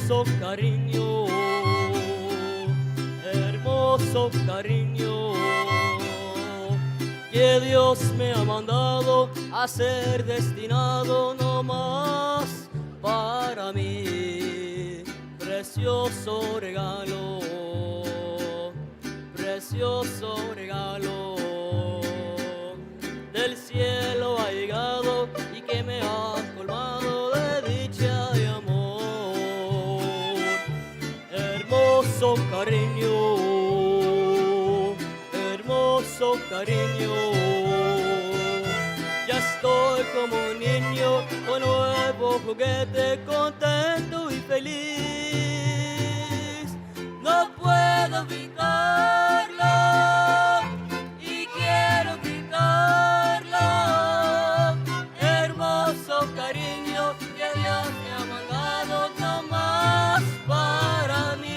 hermoso cariño, hermoso cariño, que Dios me ha mandado a ser destinado no más para mí. Precioso regalo, precioso regalo, del cielo ha llegado y que me ha colmado de dicha y amor. Hermoso cariño, hermoso cariño, ya estoy como un niño con nuevo juguete, contento y feliz. No puedo evitarlo y quiero gritarlo. Hermoso cariño que Dios me ha mandado no más para mí.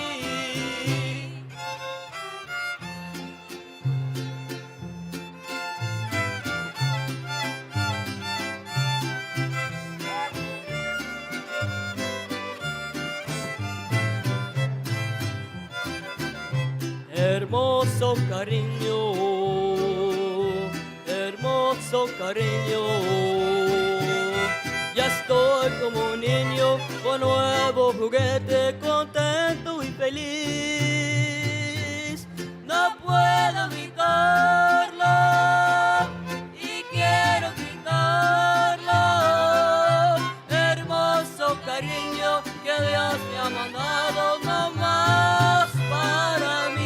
Hermoso cariño, hermoso cariño, ya estoy como un niño con nuevo juguete, contento y feliz. No puedo evitarlo y quiero gritarlo. Hermoso cariño que Dios me ha mandado no más para mí.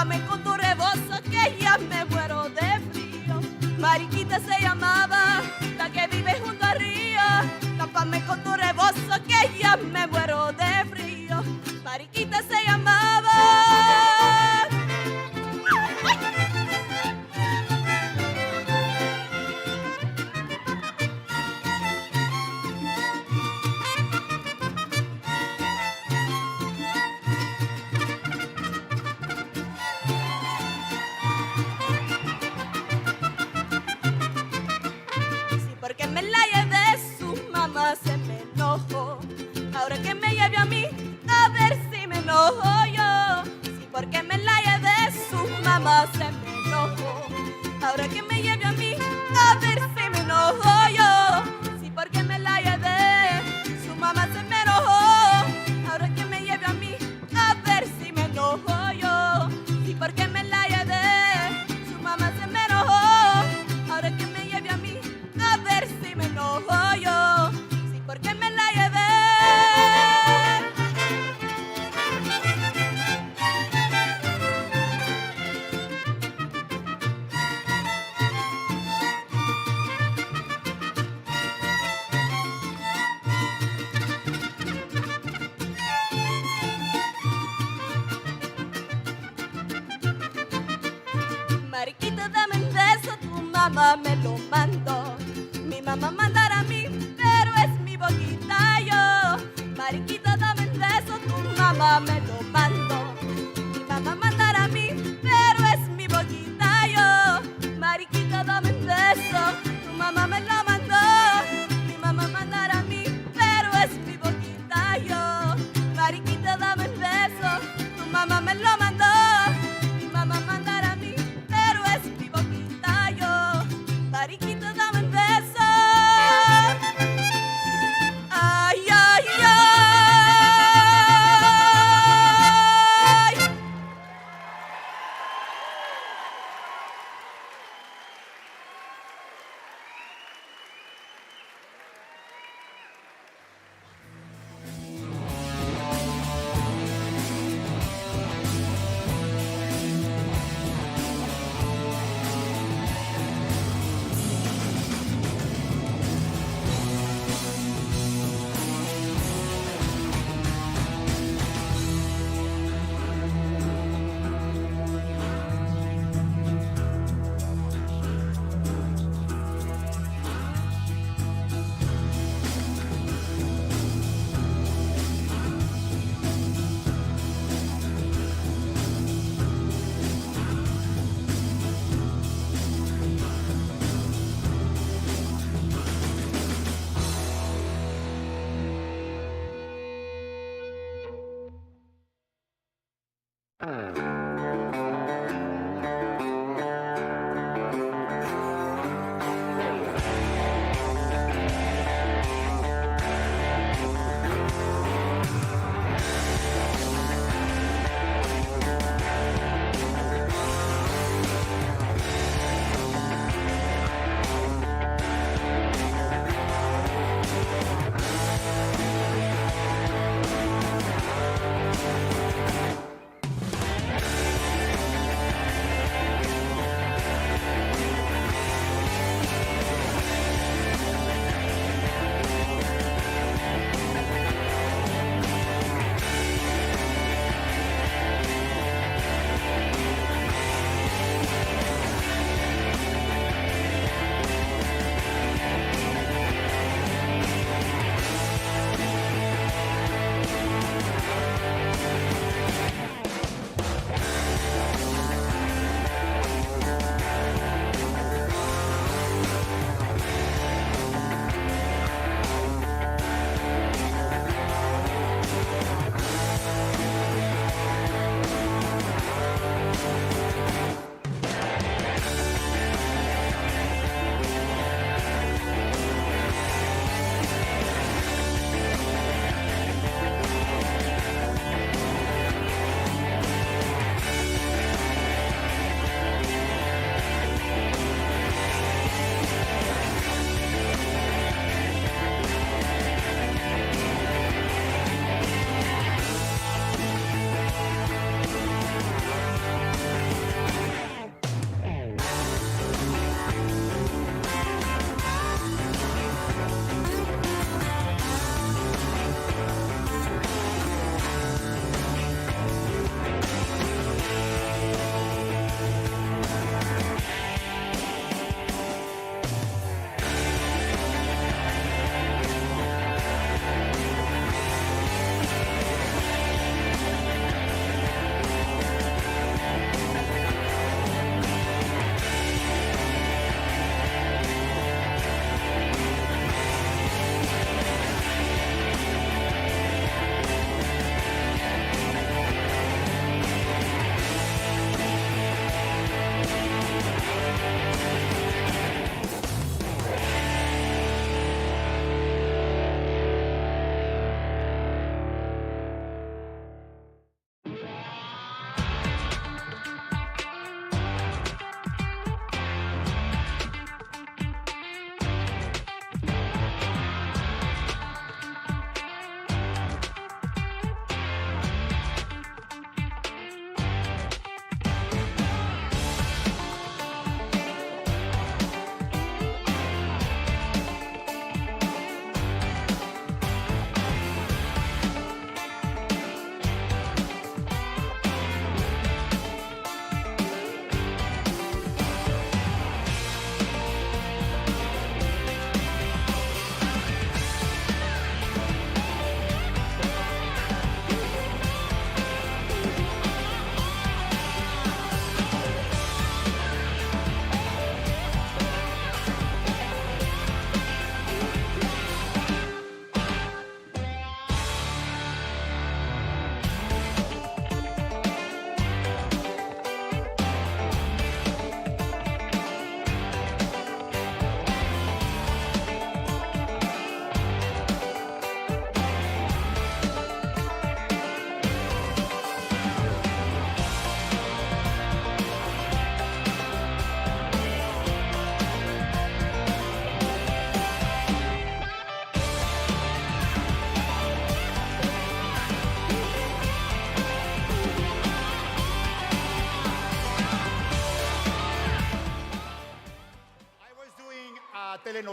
tápame con tu rebozo que ya me muero de frío. Mariquita se llamaba, la que vive junto al río. Tápame con tu rebozo que ya me muero de frío. Mariquita se llamaba. Porque me la llevé, su mamá se me enojó. Ahora que me lleve a mí, a ver si me enojo yo. Sí, porque me la llevé, su mamá se me enojó. Ahora que me lleve a mí, a ver si me enojo yo. Sí, porque me la llevé, su mamá se me enojó. Ahora que me lleve a mí, a ver si me enojo yo. Sí, porque me la llevé, su mamá se me enojó. Ahora que me lleve a mí, a ver si me enojo yo. Sí, porque me la llevé. Mariquita, dame un beso, tu mamá me lo mandó. Mi mamá mandara a mí, pero es mi boquita yo. Mariquita, dame un beso, tu mamá me lo mandó. Mi mamá mandara a mí, pero es mi boquita yo. Mariquita, dame un beso, tu mamá me lo mandó. Mi mamá mandara a mí, pero es mi boquita yo. Mariquita, dame un beso, tu mamá me lo mandó. Mi mamá mandara a mí, pero es mi boquita yo. Mariquita, dame un beso. Ay, ay, ay.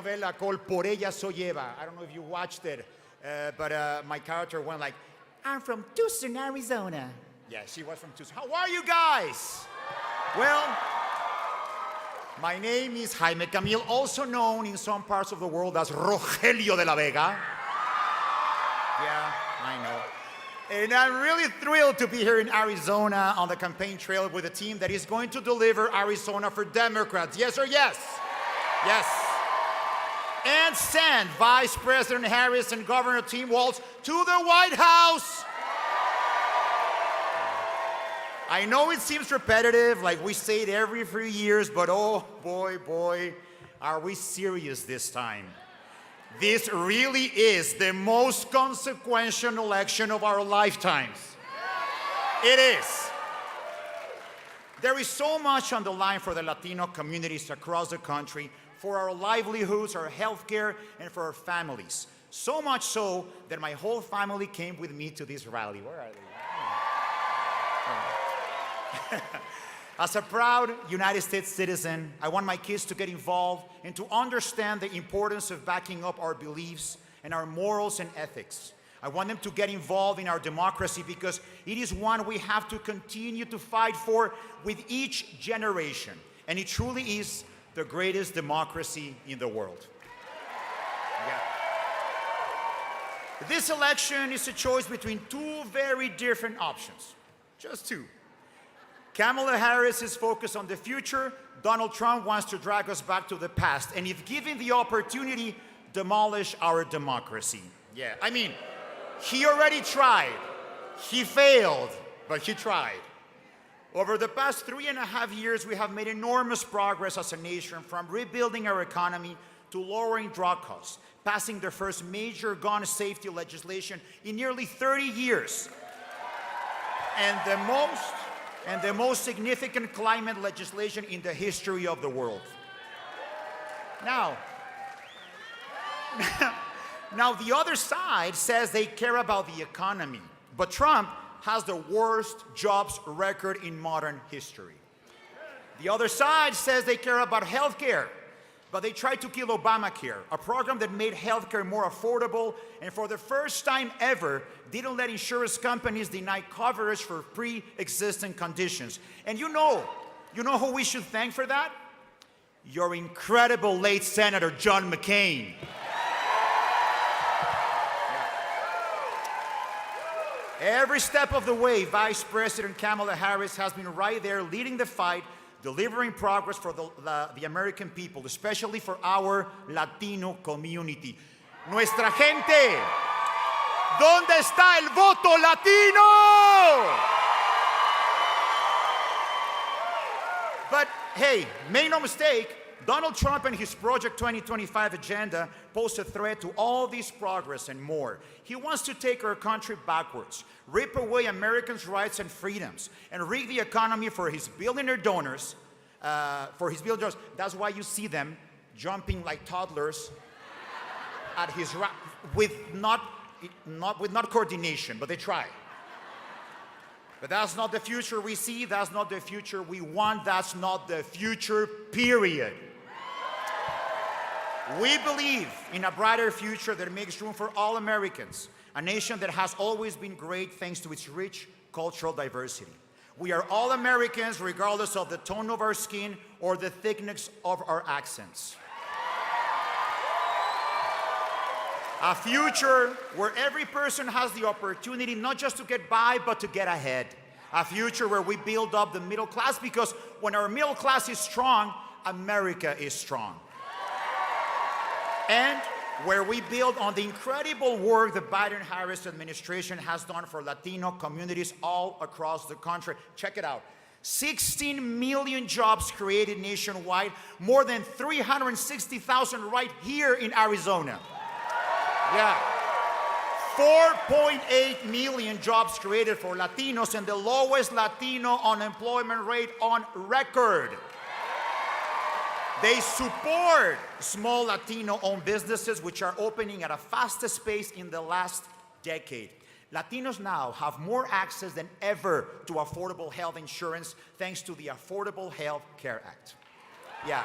novela called Por Ella Soy Eva. I don't know if you watched it, but my character went like, I'm from Tucson, Arizona. Yeah, she was from Tucson. How are you guys? Well, my name is Jaime Camil, also known in some parts of the world as Rogelio de la Vega. Yeah, I know. And I'm really thrilled to be here in Arizona on the campaign trail with a team that is going to deliver Arizona for Democrats. Yes or yes? Yes. And send Vice President Harris and Governor Tim Walz to the White House. I know it seems repetitive, like we say it every few years, but oh boy, are we serious this time? This really is the most consequential election of our lifetimes. It is. There is so much on the line for the Latino communities across the country, for our livelihoods, our healthcare, and for our families. So much so that my whole family came with me to this rally. Where are they? As a proud United States citizen, I want my kids to get involved and to understand the importance of backing up our beliefs and our morals and ethics. I want them to get involved in our democracy because it is one we have to continue to fight for with each generation. And it truly is the greatest democracy in the world. Yeah. This election is a choice between two very different options, just two. Kamala Harris is focused on the future. Donald Trump wants to drag us back to the past. And if given the opportunity, demolish our democracy. Yeah, I mean, he already tried. He failed, but he tried. Over the past 3.5 years, we have made enormous progress as a nation, from rebuilding our economy to lowering drug costs, passing the first major gun safety legislation in nearly 30 years. And the most significant climate legislation in the history of the world. Now, the other side says they care about the economy, but Trump has the worst jobs record in modern history. The other side says they care about healthcare, but they tried to kill Obamacare, a program that made healthcare more affordable and for the first time ever didn't let insurance companies deny coverage for pre-existing conditions. And you know who we should thank for that? Your incredible late Senator John McCain. Every step of the way, Vice President Kamala Harris has been right there leading the fight, delivering progress for the American people, especially for our Latino community. Nuestra gente, ¿dónde está el voto latino? But hey, make no mistake, Donald Trump and his Project 2025 agenda pose a threat to all this progress and more. He wants to take our country backwards, rip away Americans' rights and freedoms, and rig the economy for his billionaire donors. That's why you see them jumping like toddlers at his with not coordination, but they try. But that's not the future we see. That's not the future we want. That's not the future, period. We believe in a brighter future that makes room for all Americans, a nation that has always been great thanks to its rich cultural diversity. We are all Americans regardless of the tone of our skin or the thickness of our accents. A future where every person has the opportunity not just to get by, but to get ahead. A future where we build up the middle class, because when our middle class is strong, America is strong. And where we build on the incredible work the Biden-Harris administration has done for Latino communities all across the country. Check it out. 16 million jobs created nationwide, more than 360,000 right here in Arizona. Yeah. 4.8 million jobs created for Latinos and the lowest Latino unemployment rate on record. They support small Latino-owned businesses which are opening at a fastest pace in the last decade. Latinos now have more access than ever to affordable health insurance thanks to the Affordable Health Care Act. Yeah.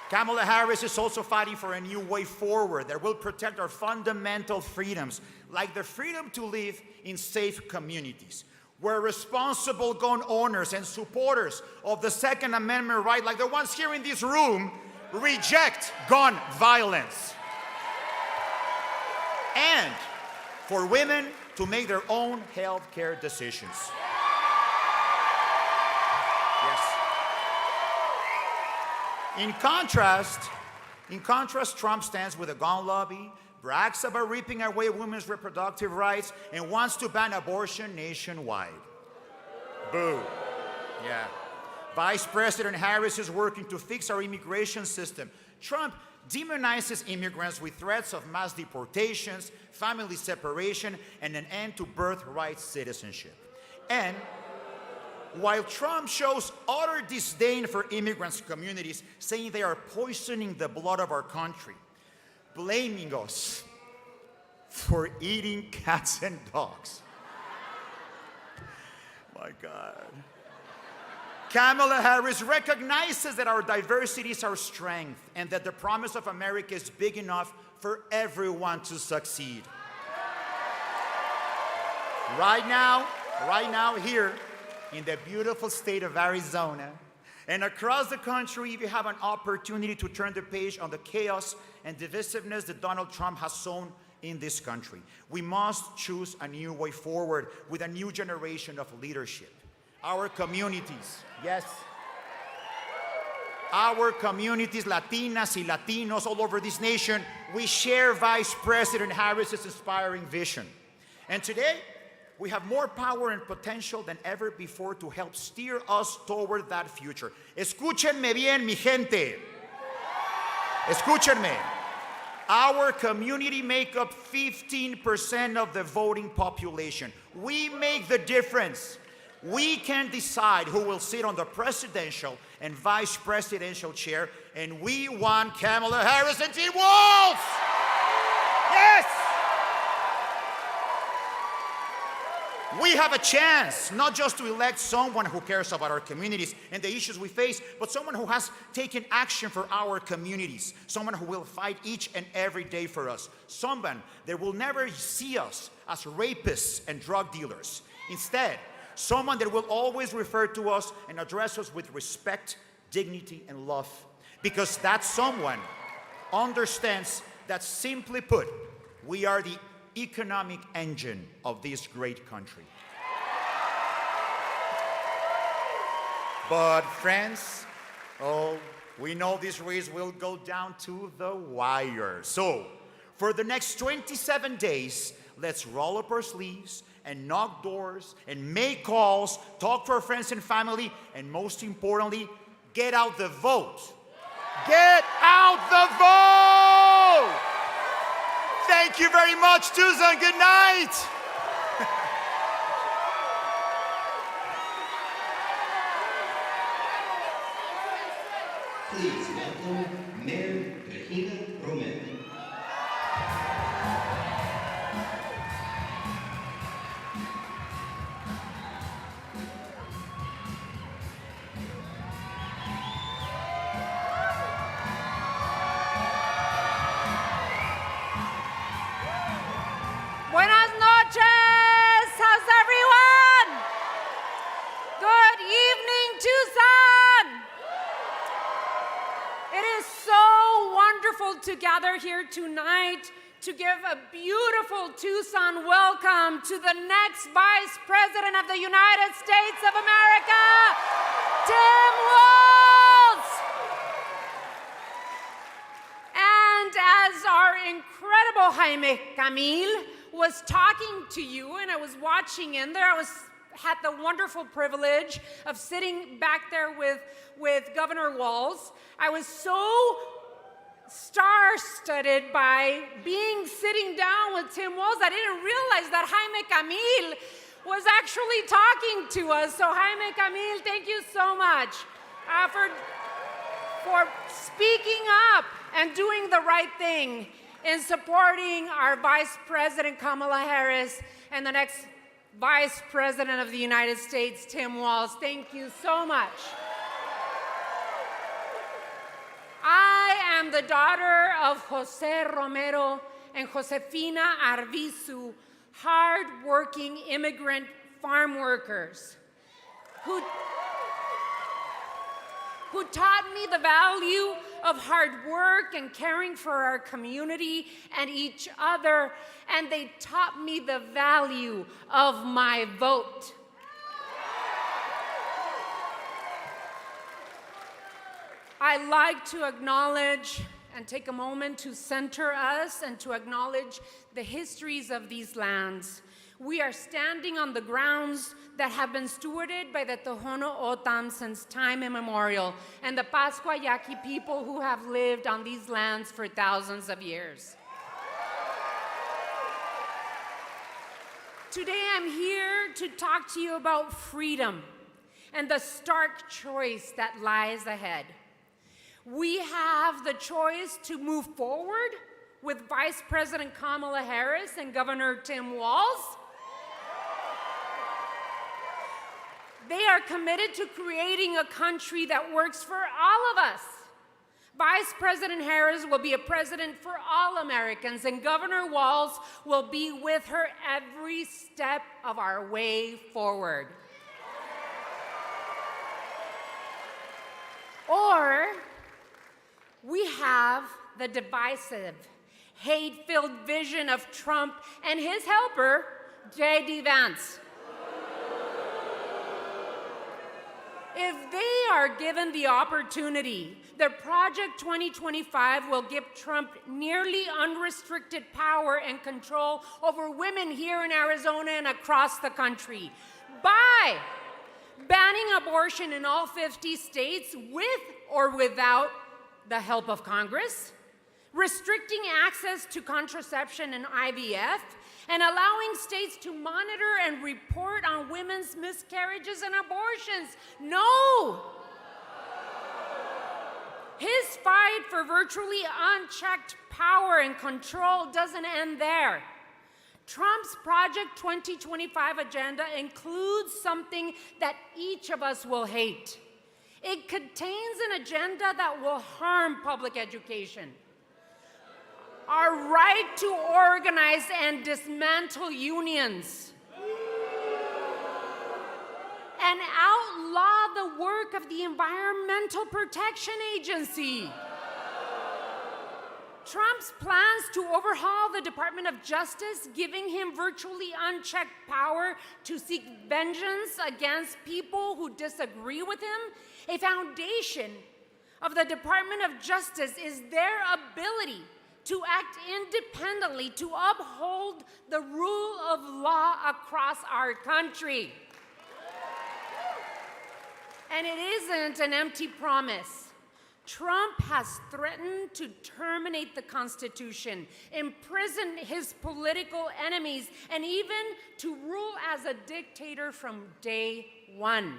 Kamala Harris is also fighting for a new way forward that will protect our fundamental freedoms, like the freedom to live in safe communities, where responsible gun owners and supporters of the Second Amendment right, like the ones here in this room, reject gun violence. And for women to make their own health care decisions. Yes. In contrast, Trump stands with a gun lobby, brags about ripping away women's reproductive rights, and wants to ban abortion nationwide. Boo. Yeah. Vice President Harris is working to fix our immigration system. Trump demonizes immigrants with threats of mass deportations, family separation, and an end to birthright citizenship. And while Trump shows utter disdain for immigrants' communities, saying they are poisoning the blood of our country, blaming us for eating cats and dogs. My God. Kamala Harris recognizes that our diversity is our strength and that the promise of America is big enough for everyone to succeed. Right now here in the beautiful state of Arizona and across the country, you have an opportunity to turn the page on the chaos and divisiveness that Donald Trump has sown in this country. We must choose a new way forward with a new generation of leadership. Our communities, yes, our communities, Latinas y Latinos all over this nation, we share Vice President Harris's inspiring vision. And today, we have more power and potential than ever before to help steer us toward that future. Escúchenme bien, mi gente. Escúchenme. Our community make up 15% of the voting population. We make the difference. We can decide who will sit on the presidential and vice presidential chair, and we want Kamala Harris and Tim Walz! Yes! We have a chance not just to elect someone who cares about our communities and the issues we face, but someone who has taken action for our communities, someone who will fight each and every day for us, someone that will never see us as rapists and drug dealers. Instead, someone that will always refer to us and address us with respect, dignity, and love. Because that someone understands that, simply put, we are the economic engine of this great country. But friends, we know this race will go down to the wire. So, for the next 27 days, let's roll up our sleeves and knock doors and make calls, talk to our friends and family, and most importantly, get out the vote. Get out the vote! Thank you very much, Tucson. Good night. Please welcome Mayor Romero. Buenas noches. How's everyone? Good evening, Tucson. It is so wonderful to gather here tonight to give a beautiful Tucson welcome to the next Vice President of the United States of America, Tim Walz. And as our incredible Jaime Camil was talking to you, and I was watching in there, had the wonderful privilege of sitting back there with Governor Walz. I was so star-studded by sitting down with Tim Walz. I didn't realize that Jaime Camil was actually talking to us. So Jaime Camil, thank you so much for speaking up and doing the right thing in supporting our Vice President Kamala Harris and the next Vice President of the United States, Tim Walz. Thank you so much. am the daughter of Jose Romero and Josefina Arvizu, hard-working immigrant farm workers who taught me the value of hard work and caring for our community and each other, and they taught me the value of my vote. I'd like to acknowledge and take a moment to center us and to acknowledge the histories of these lands. We are standing on the grounds that have been stewarded by the Tohono O'odham since time immemorial, and the Pascua Yaqui people who have lived on these lands for thousands of years. Today I'm here to talk to you about freedom and the stark choice that lies ahead. We have the choice to move forward with Vice President Kamala Harris and Governor Tim Walz. They are committed to creating a country that works for all of us. Vice President Harris will be a president for all Americans, and Governor Walz will be with her every step of our way forward. Or we have the divisive, hate-filled vision of Trump and his helper, J.D. Vance. If they are given the opportunity, their Project 2025 will give Trump nearly unrestricted power and control over women here in Arizona and across the country by banning abortion in all 50 states with or without the help of Congress, restricting access to contraception and IVF, and allowing states to monitor and report on women's miscarriages and abortions. No! His fight for virtually unchecked power and control doesn't end there. Trump's Project 2025 agenda includes something that each of us will hate. It contains an agenda that will harm public education, our right to organize and dismantle unions, and outlaw the work of the Environmental Protection Agency. Trump's plans to overhaul the Department of Justice, giving him virtually unchecked power to seek vengeance against people who disagree with him. A foundation of the Department of Justice is their ability to act independently, to uphold the rule of law across our country. And it isn't an empty promise. Trump has threatened to terminate the Constitution, imprison his political enemies, and even to rule as a dictator from day one.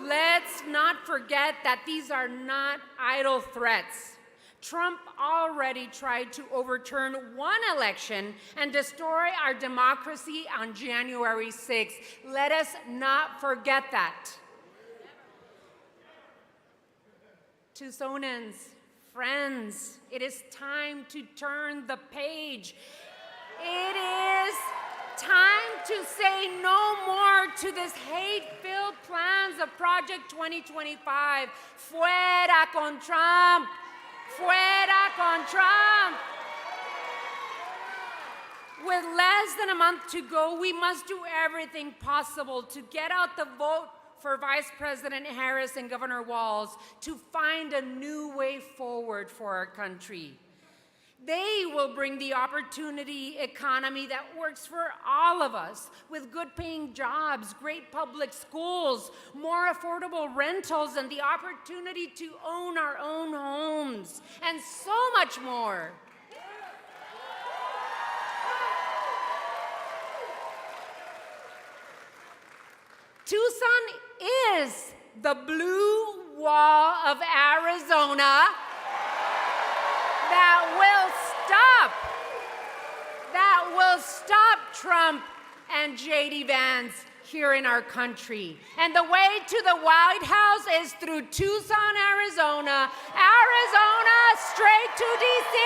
Let's not forget that these are not idle threats. Trump already tried to overturn one election and destroy our democracy on January 6th. Let us not forget that. Tucsonans, friends, it is time to turn the page. It is time to say no more to this hate-filled plans of Project 2025. Fuera con Trump! Fuera con Trump! With less than a month to go, we must do everything possible to get out the vote for Vice President Harris and Governor Walz to find a new way forward for our country. They will bring the opportunity economy that works for all of us, with good-paying jobs, great public schools, more affordable rentals, and the opportunity to own our own homes, and so much more. Tucson is the blue wall of Arizona that will stop Trump and J.D. Vance here in our country. And the way to the White House is through Tucson, Arizona, straight to DC.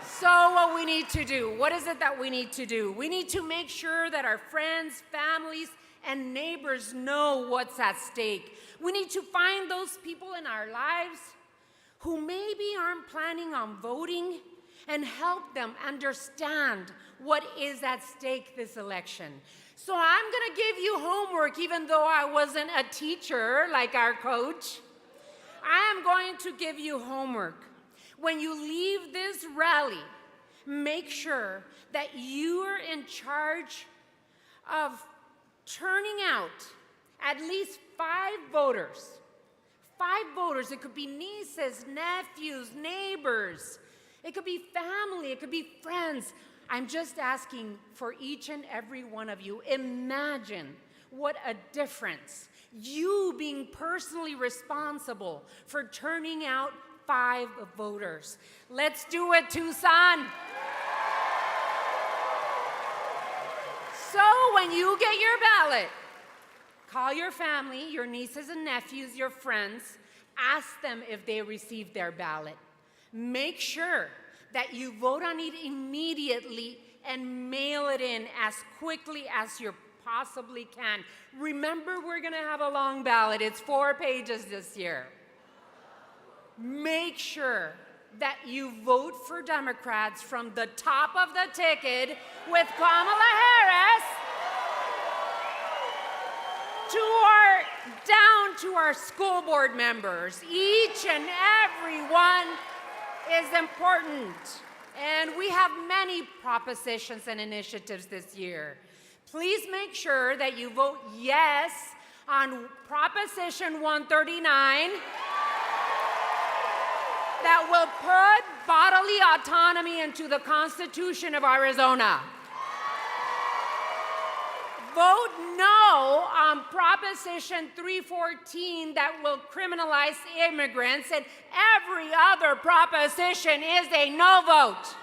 So what we need to do, what is it that we need to do? We need to make sure that our friends, families, and neighbors know what's at stake. We need to find those people in our lives who maybe aren't planning on voting and help them understand what is at stake this election. So I'm gonna give you homework, even though I wasn't a teacher like our coach. I am going to give you homework. When you leave this rally, make sure that you are in charge of turning out at least 5 voters. 5 voters. It could be nieces, nephews, neighbors. It could be family. It could be friends. I'm just asking for each and every one of you. Imagine what a difference. You being personally responsible for turning out 5 voters. Let's do it, Tucson. So when you get your ballot, call your family, your nieces and nephews, your friends. Ask them if they received their ballot. Make sure that you vote on it immediately and mail it in as quickly as you possibly can. Remember, we're going to have a long ballot. It's 4 pages this year. Make sure that you vote for Democrats from the top of the ticket with Kamala Harris down to our school board members. Each and every one is important. And we have many propositions and initiatives this year. Please make sure that you vote yes on Proposition 139 that will put bodily autonomy into the Constitution of Arizona. Vote no on Proposition 314 that will criminalize immigrants, and every other proposition is a no vote.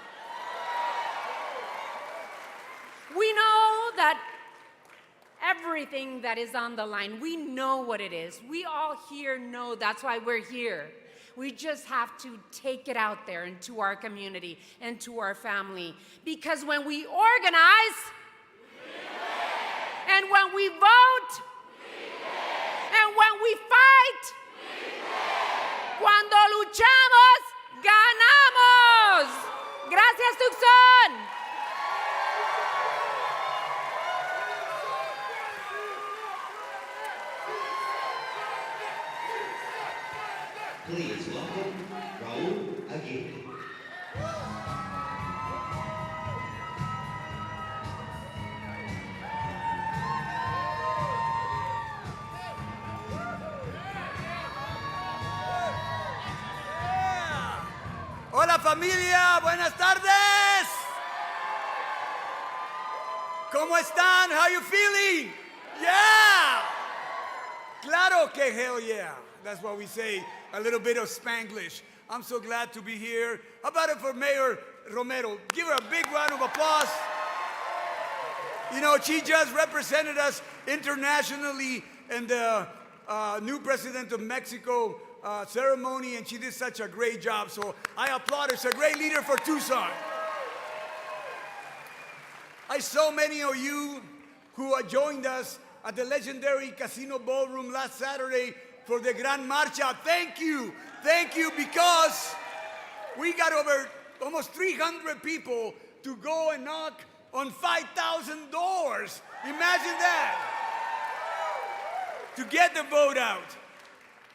We know that everything that is on the line, we know what it is. We all here know that's why we're here. We just have to take it out there into our community and to our family. Because when we organize, and when we vote, and when we fight, cuando luchamos, ganamos. Gracias, Tucson. Please welcome Raul Aguirre. Hola familia, buenas tardes. ¿Cómo están? How you feeling? Yeah! Claro que hell yeah. That's what we say, a little bit of Spanglish. I'm so glad to be here. How about it for Mayor Romero? Give her a big round of applause. You know, she just represented us internationally in the new president of Mexico ceremony, and she did such a great job. So I applaud her. She's a great leader for Tucson. I saw many of you who joined us at the legendary Casino Ballroom last Saturday for the Gran Marcha. Thank you, because we got over almost 300 people to go and knock on 5,000 doors. Imagine that. To get the vote out.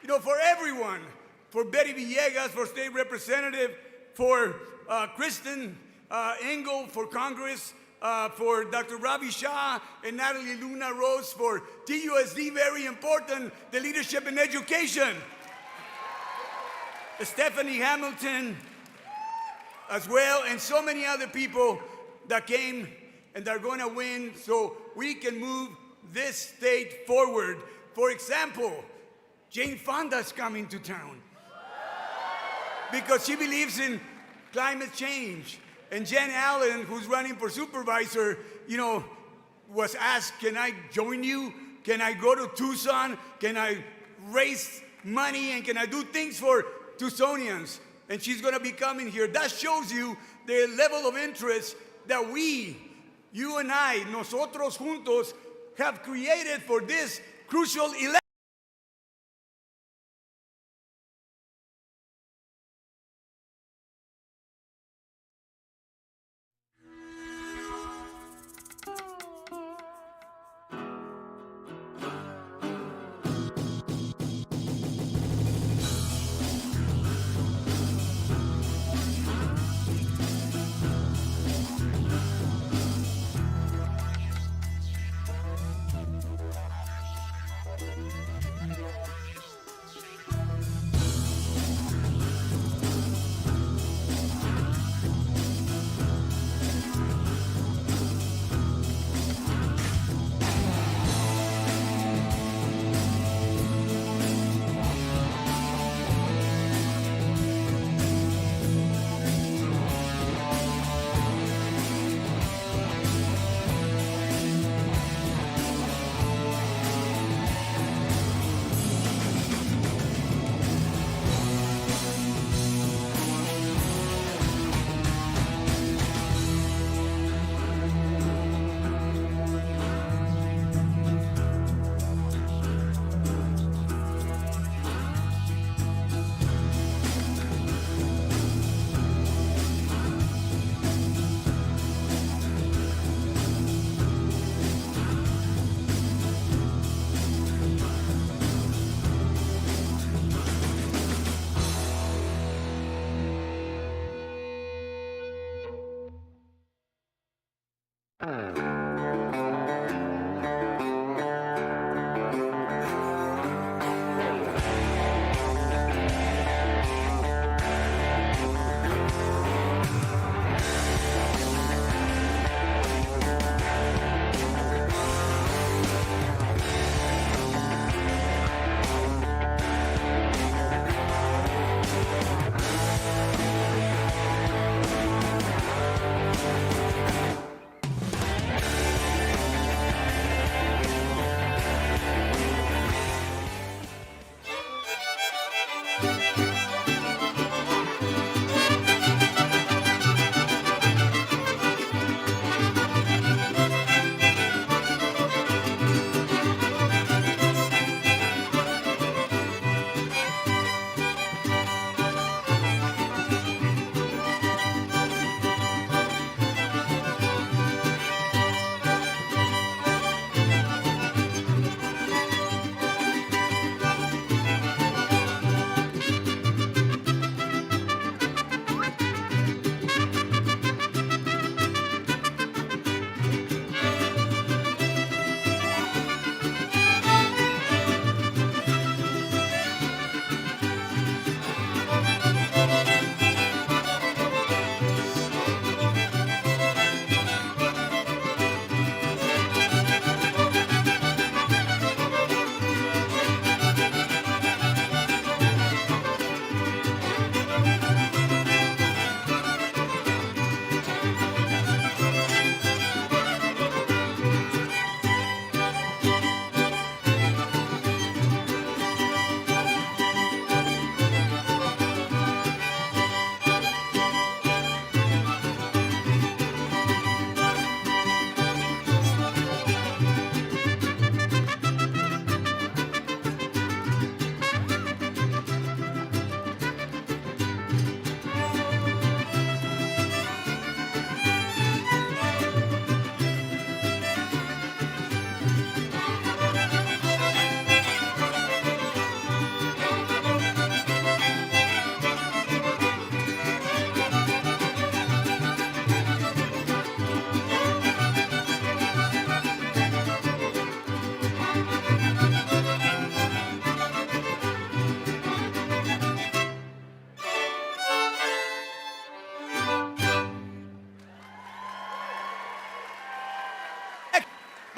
You know, for everyone, for Betty Villegas, for state representative, for Kristen Engel for Congress, for Dr. Ravi Shah and Natalie Luna Rose for TUSD, very important, the leadership in education. Stephanie Hamilton as well, and so many other people that came and are going to win so we can move this state forward. For example, Jane Fonda's coming to town because she believes in climate change. And Jen Allen, who's running for supervisor, was asked, can I join you? Can I go to Tucson? Can I raise money? And can I do things for Tucsonians? And she's going to be coming here. That shows you the level of interest that you and I, nosotros juntos, have created for this crucial election.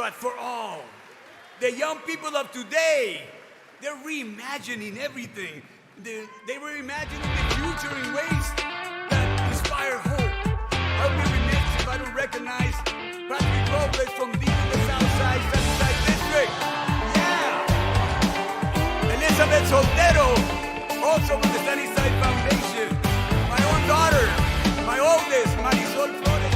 but for all. The young people of today, they're reimagining everything. They were imagining the future in ways that inspire hope. I'll be remiss if I don't recognize Patrick Rowe is from deep in the Southside District. Yeah. Elizabeth Soltero, also from the Sunnyside Foundation. My own daughter, my oldest, Marisol Flores.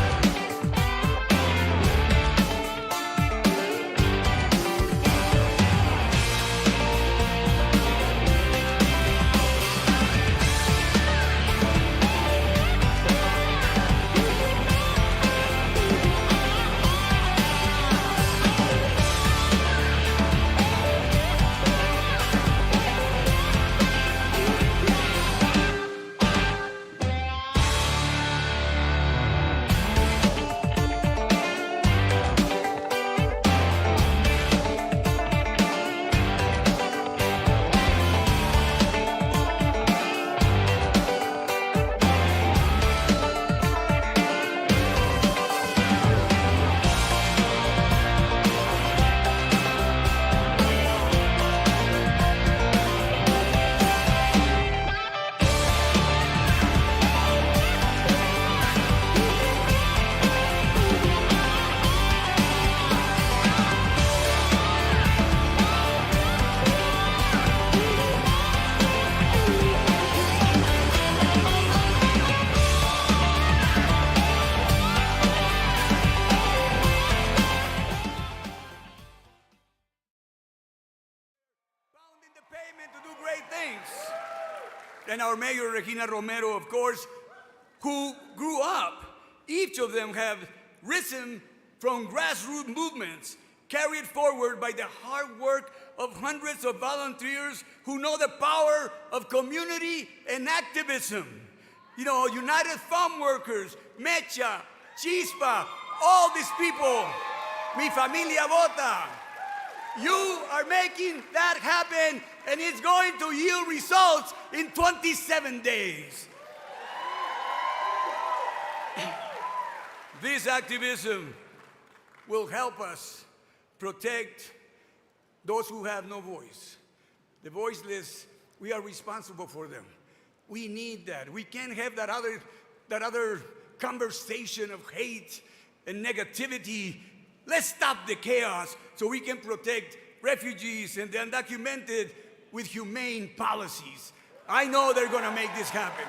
And our mayor, Regina Romero, of course, who grew up. Each of them have risen from grassroots movements, carried forward by the hard work of hundreds of volunteers who know the power of community and activism. You know, United Farm Workers, Mecha, Chispa, all these people, Mi Familia Vota. You are making that happen, and it's going to yield results in 27 days. This activism will help us protect those who have no voice. The voiceless, we are responsible for them. We need that. We can't have that other conversation of hate and negativity. Let's stop the chaos so we can protect refugees and the undocumented with humane policies. I know they're going to make this happen.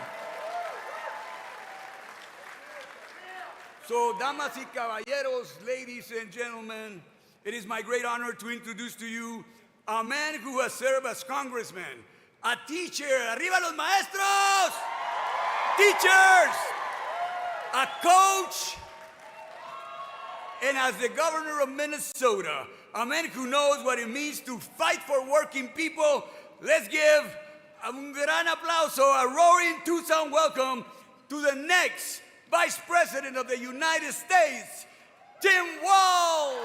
So, damas y caballeros, ladies and gentlemen, it is my great honor to introduce to you a man who has served as congressman, a teacher, arriba los maestros, teachers, a coach, and as the governor of Minnesota, a man who knows what it means to fight for working people. Let's give un gran aplauso, a roaring Tucson welcome to the next Vice President of the United States, Tim Walz.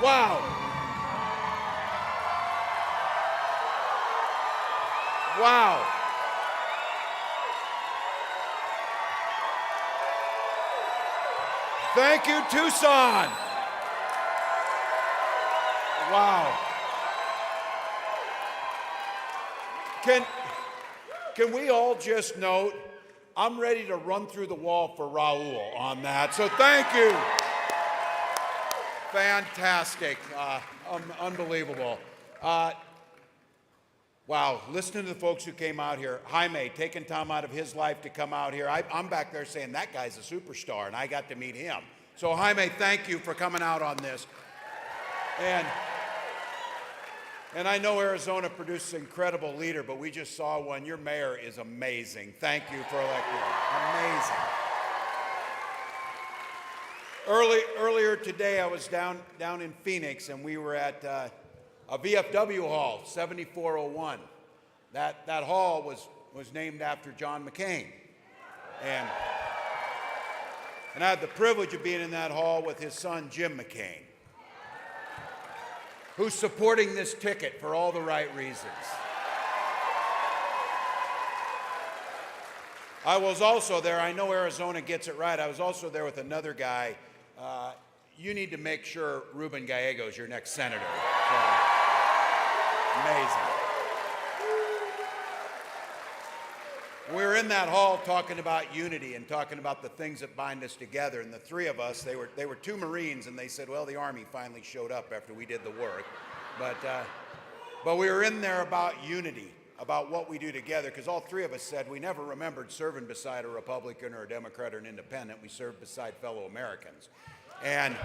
Wow. Wow. Thank you, Tucson. Wow. Can we all just note, I'm ready to run through the wall for Raul on that, so thank you. Fantastic, unbelievable. Wow, listening to the folks who came out here. Jaime, taking time out of his life to come out here. I'm back there saying, that guy's a superstar, and I got to meet him. So Jaime, thank you for coming out on this. And I know Arizona produces an incredible leader, but we just saw one. Your mayor is amazing. Thank you for electing him. Amazing. Earlier today, I was down in Phoenix, and we were at a VFW hall, 7401. That hall was named after John McCain, and I had the privilege of being in that hall with his son Jim McCain, who's supporting this ticket for all the right reasons. I was also there, I know Arizona gets it right, I was also there with another guy. You need to make sure Ruben Gallego is your next senator. So, amazing. We were in that hall talking about unity and talking about the things that bind us together, and the three of us, they were two Marines, and they said, well, the Army finally showed up after we did the work. But we were in there about unity, about what we do together, because all three of us said we never remembered serving beside a Republican or a Democrat or an independent. We served beside fellow Americans. And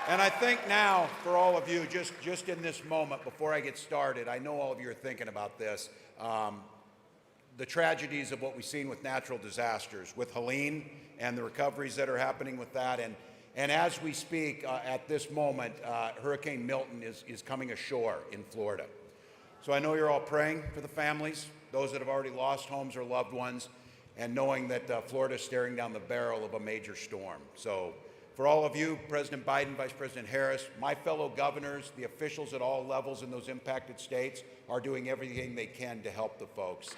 I think now, for all of you, just in this moment, before I get started, I know all of you are thinking about this, the tragedies of what we've seen with natural disasters, with Helene and the recoveries that are happening with that. And as we speak, at this moment, Hurricane Milton is coming ashore in Florida. So I know you're all praying for the families, those that have already lost homes or loved ones, and knowing that Florida is staring down the barrel of a major storm. So for all of you, President Biden, Vice President Harris, my fellow governors, the officials at all levels in those impacted states are doing everything they can to help the folks.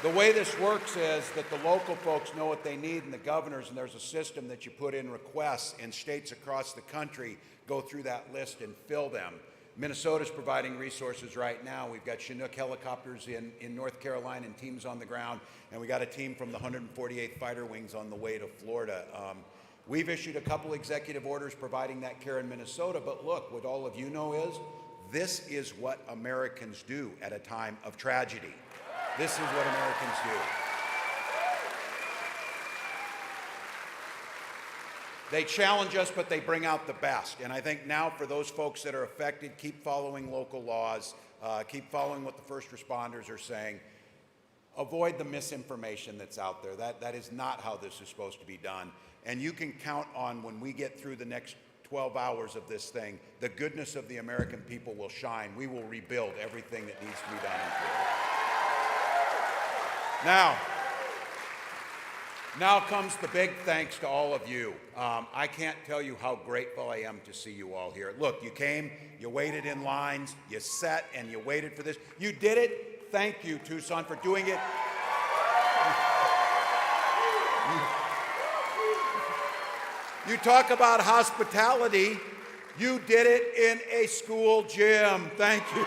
The way this works is that the local folks know what they need, and the governors, and there's a system that you put in requests, and states across the country go through that list and fill them. Minnesota's providing resources right now. We've got Chinook helicopters in North Carolina and teams on the ground, and we got a team from the 148th Fighter Wings on the way to Florida. We've issued a couple executive orders providing that care in Minnesota, but look, what all of you know is, this is what Americans do at a time of tragedy. This is what Americans do. They challenge us, but they bring out the best. And I think now for those folks that are affected, keep following local laws, keep following what the first responders are saying. Avoid the misinformation that's out there. That is not how this is supposed to be done. And you can count on, when we get through the next 12 hours of this thing, the goodness of the American people will shine. We will rebuild everything that needs to be done in Florida. Now comes the big thanks to all of you. I can't tell you how grateful I am to see you all here. Look, you came, you waited in lines, you sat and you waited for this. You did it. Thank you, Tucson, for doing it. You talk about hospitality. You did it in a school gym. Thank you.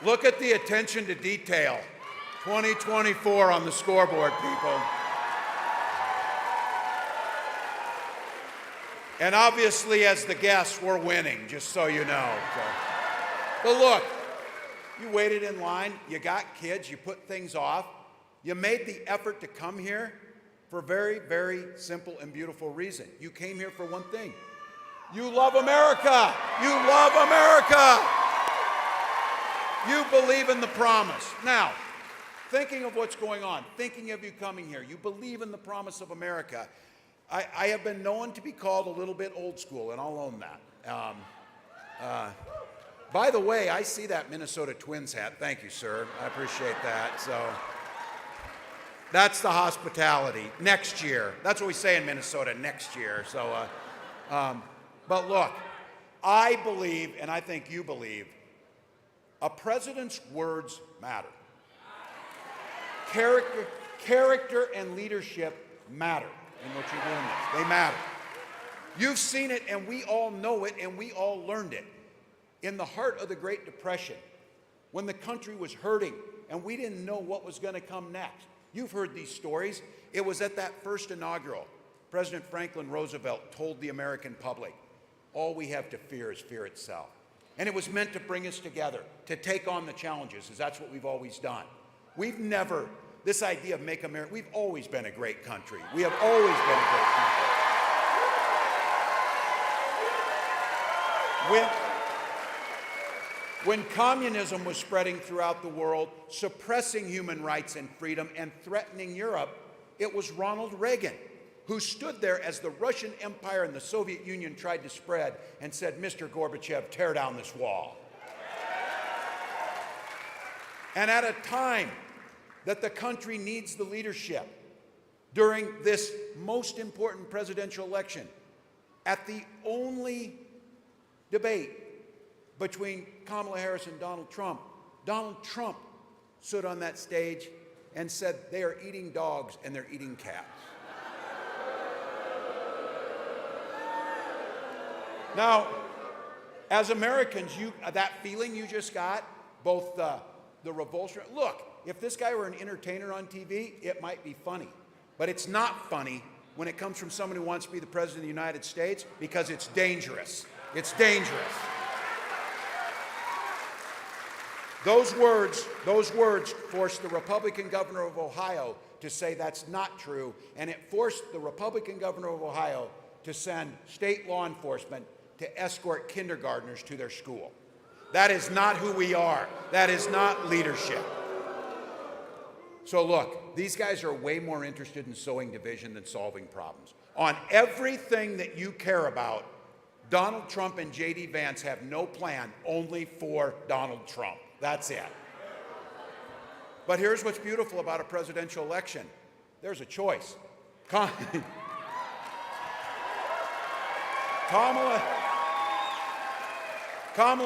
Look at the attention to detail. 2024 on the scoreboard, people. And obviously, as the guests, we're winning, just so you know. But look, you waited in line, you got kids, you put things off. You made the effort to come here for a very, very simple and beautiful reason. You came here for one thing. You love America. You love America. You believe in the promise. Now, thinking of what's going on, thinking of you coming here, you believe in the promise of America. I have been known to be called a little bit old school, and I'll own that. By the way, I see that Minnesota Twins hat. Thank you, sir. I appreciate that. So that's the hospitality. Next year. That's what we say in Minnesota, next year. So, but look, I believe, and I think you believe, a president's words matter. Character and leadership matter in what you're doing this. They matter. You've seen it, and we all know it, and we all learned it. In the heart of the Great Depression, when the country was hurting, and we didn't know what was going to come next. You've heard these stories. It was at that first inaugural, President Franklin Roosevelt told the American public, all we have to fear is fear itself. And it was meant to bring us together, to take on the challenges, because that's what we've always done. We've never, this idea of make America, we've always been a great country. We have always been a great country. when communism was spreading throughout the world, suppressing human rights and freedom and threatening Europe, it was Ronald Reagan who stood there as the Russian Empire and the Soviet Union tried to spread and said, Mr. Gorbachev, tear down this wall. And at a time that the country needs the leadership, during this most important presidential election, at the only debate between Kamala Harris and Donald Trump stood on that stage and said they are eating dogs and they're eating cats. Now, as Americans, that feeling you just got, both the revulsion. Look, if this guy were an entertainer on TV, it might be funny. But it's not funny when it comes from someone who wants to be the President of the United States, because it's dangerous. It's dangerous. Those words forced the Republican governor of Ohio to say that's not true, and it forced the Republican governor of Ohio to send state law enforcement to escort kindergartners to their school. That is not who we are. That is not leadership. So look, these guys are way more interested in sowing division than solving problems. On everything that you care about, Donald Trump and J.D. Vance have no plan, only for Donald Trump. That's it. But here's what's beautiful about a presidential election. There's a choice. Kamala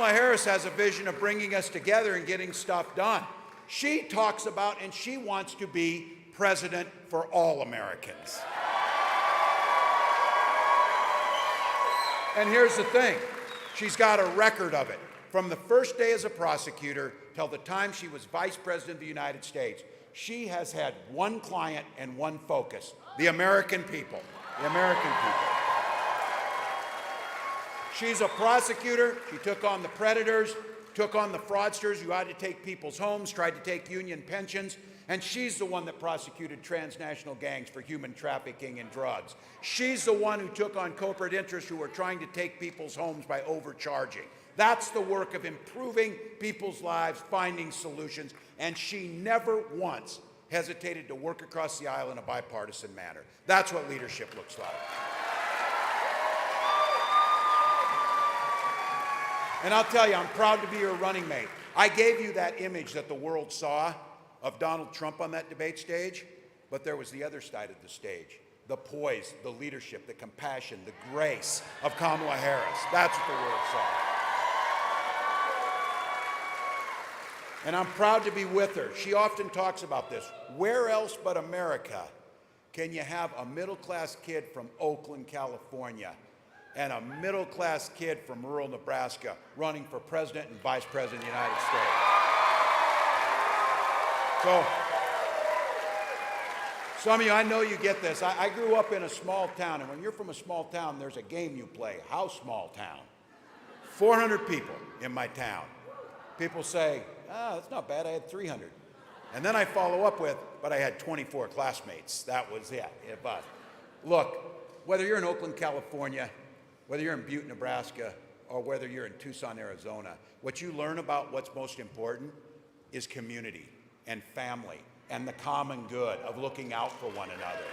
Harris has a vision of bringing us together and getting stuff done. She talks about and she wants to be president for all Americans. And here's the thing, she's got a record of it. From the first day as a prosecutor till the time she was vice president of the United States, she has had one client and one focus: the American people. The American people. She's a prosecutor. She took on the predators, took on the fraudsters who had to take people's homes, tried to take union pensions, and she's the one that prosecuted transnational gangs for human trafficking and drugs. She's the one who took on corporate interests who were trying to take people's homes by overcharging. That's the work of improving people's lives, finding solutions, and she never once hesitated to work across the aisle in a bipartisan manner. That's what leadership looks like. And I'll tell you, I'm proud to be your running mate. I gave you that image that the world saw of Donald Trump on that debate stage, but there was the other side of the stage. The poise, the leadership, the compassion, the grace of Kamala Harris. That's what the world saw. And I'm proud to be with her. She often talks about this. Where else but America can you have a middle-class kid from Oakland, California, and a middle-class kid from rural Nebraska running for president and vice president of the United States? So, some of you, I know you get this. I grew up in a small town, and when you're from a small town, there's a game you play. How small town? 400 people in my town. People say, that's not bad, I had 300. And then I follow up with, but I had 24 classmates. That was it. But look, whether you're in Oakland, California, whether you're in Butte, Nebraska, or whether you're in Tucson, Arizona, what you learn about what's most important is community and family and the common good of looking out for one another.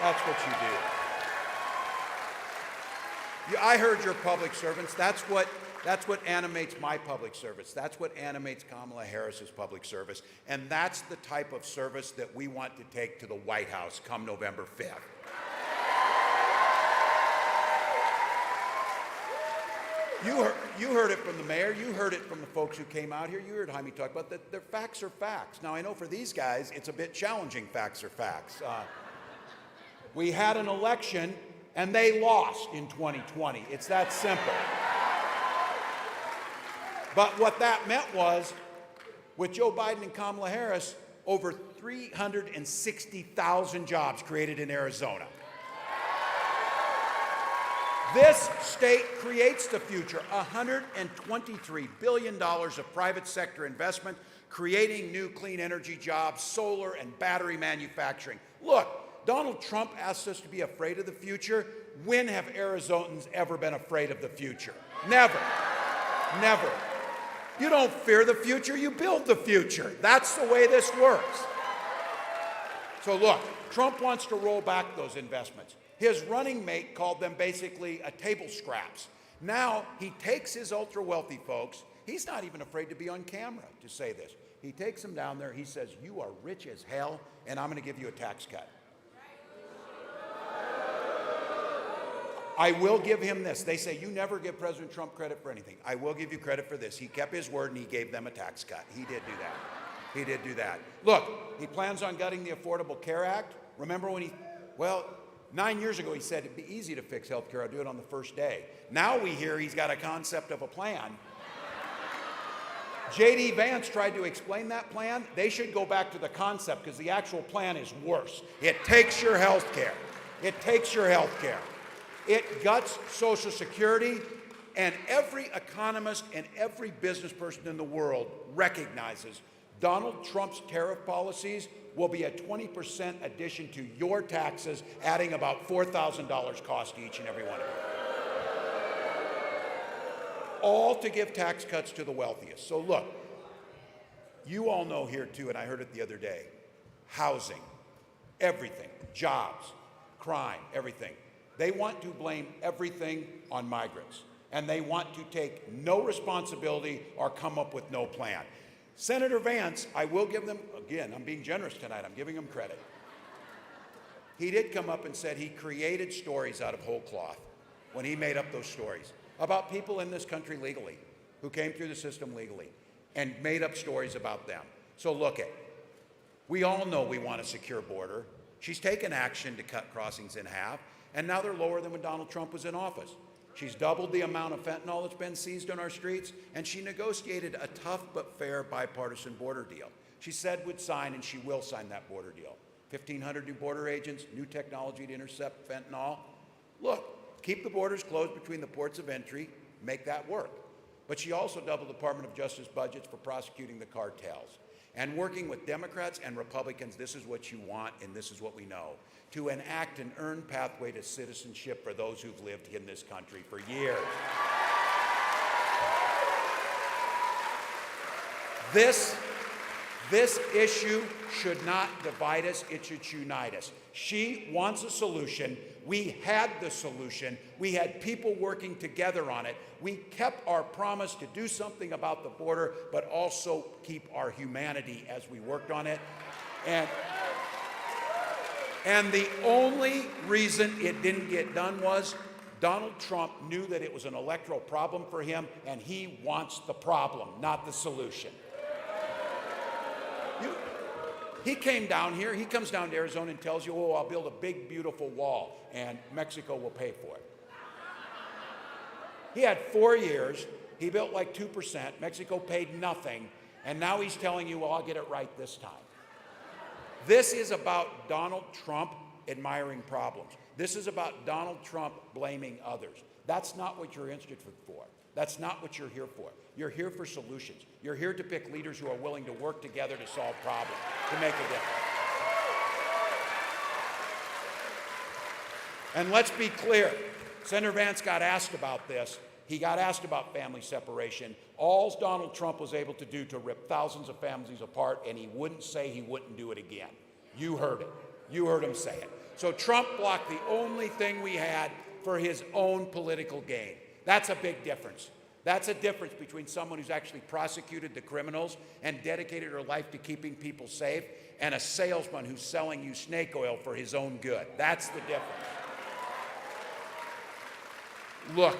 That's what you do. I heard your public servants. That's what animates my public service. That's what animates Kamala Harris's public service. And that's the type of service that we want to take to the White House come November 5th. You heard it from the mayor. You heard it from the folks who came out here. You heard Jaime talk about that. The facts are facts. Now, I know for these guys, it's a bit challenging. Facts are facts. We had an election, and they lost in 2020. It's that simple. But what that meant was, with Joe Biden and Kamala Harris, over 360,000 jobs created in Arizona. This state creates the future. $123 billion of private sector investment, creating new clean energy jobs, solar and battery manufacturing. Look, Donald Trump asks us to be afraid of the future. When have Arizonans ever been afraid of the future? Never. Never. You don't fear the future, you build the future. That's the way this works. So look, Trump wants to roll back those investments. His running mate called them basically a table scraps. Now he takes his ultra wealthy folks. He's not even afraid to be on camera to say this. He takes them down there. He says, you are rich as hell, and I'm going to give you a tax cut. I will give him this. They say, you never give President Trump credit for anything. I will give you credit for this. He kept his word and he gave them a tax cut. He did do that. He did do that. Look, he plans on gutting the Affordable Care Act. Remember when 9 years ago he said it'd be easy to fix health care. I'll do it on the first day. Now we hear he's got a concept of a plan. J.D. Vance tried to explain that plan. They should go back to the concept because the actual plan is worse. It takes your health care. It takes your health care. It guts Social Security, and every economist and every business person in the world recognizes Donald Trump's tariff policies will be a 20% addition to your taxes, adding about $4,000 cost to each and every one of you. All to give tax cuts to the wealthiest. So look, you all know here too, and I heard it the other day, housing, everything, jobs, crime, everything. They want to blame everything on migrants, and they want to take no responsibility or come up with no plan. Senator Vance, I will give them, again, I'm being generous tonight, I'm giving him credit. He did come up and said he created stories out of whole cloth when he made up those stories about people in this country legally, who came through the system legally, and made up stories about them. So look it, we all know we want a secure border. She's taken action to cut crossings in half, and now they're lower than when Donald Trump was in office. She's doubled the amount of fentanyl that's been seized on our streets, and she negotiated a tough but fair bipartisan border deal. She said would sign, and she will sign that border deal. 1,500 new border agents, new technology to intercept fentanyl. Look, keep the borders closed between the ports of entry, make that work. But she also doubled the Department of Justice budgets for prosecuting the cartels. And working with Democrats and Republicans, this is what you want, and this is what we know, to enact an earned pathway to citizenship for those who've lived in this country for years. This issue should not divide us, it should unite us. She wants a solution. We had the solution. We had people working together on it. We kept our promise to do something about the border, but also keep our humanity as we worked on it. And the only reason it didn't get done was Donald Trump knew that it was an electoral problem for him, and he wants the problem, not the solution. He came down here, he comes down to Arizona and tells you, oh, I'll build a big, beautiful wall, and Mexico will pay for it. He had 4 years, he built like 2%, Mexico paid nothing, and now he's telling you, well, I'll get it right this time. This is about Donald Trump admiring problems. This is about Donald Trump blaming others. That's not what you're interested for. That's not what you're here for. You're here for solutions. You're here to pick leaders who are willing to work together to solve problems, to make a difference. And let's be clear, Senator Vance got asked about this. He got asked about family separation. All Donald Trump was able to do to rip thousands of families apart, and he wouldn't say he wouldn't do it again. You heard it. You heard him say it. So Trump blocked the only thing we had for his own political gain. That's a big difference. That's a difference between someone who's actually prosecuted the criminals and dedicated her life to keeping people safe and a salesman who's selling you snake oil for his own good. That's the difference. Look,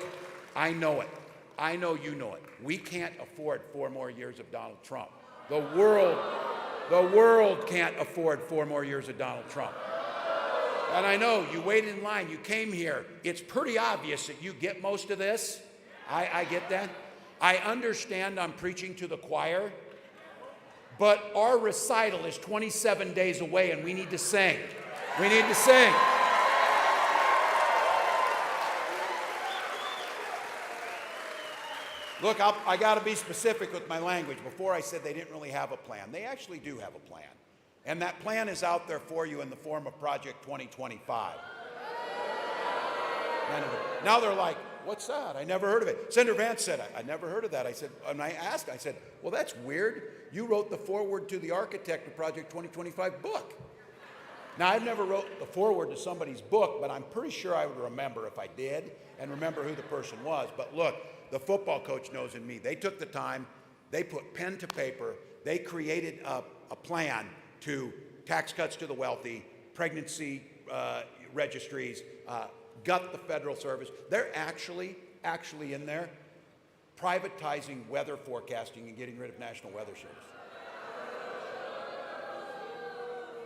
I know it. I know you know it. We can't afford 4 more years of Donald Trump. The world can't afford 4 more years of Donald Trump. And I know you waited in line, you came here. It's pretty obvious that you get most of this. I get that. I understand I'm preaching to the choir, but our recital is 27 days away and we need to sing. We need to sing. Look, I got to be specific with my language. Before I said they didn't really have a plan. They actually do have a plan. And that plan is out there for you in the form of Project 2025. Now they're like, what's that? I never heard of it. Senator Vance said, I never heard of that. I said, and I asked, I said, well, that's weird. You wrote the foreword to the architect of Project 2025 book. Now, I've never wrote the foreword to somebody's book, but I'm pretty sure I would remember if I did and remember who the person was. But look, the football coach knows in me. They took the time, they put pen to paper, they created a plan to tax cuts to the wealthy, pregnancy registries, gut the federal service. They're actually in there privatizing weather forecasting and getting rid of National Weather Service.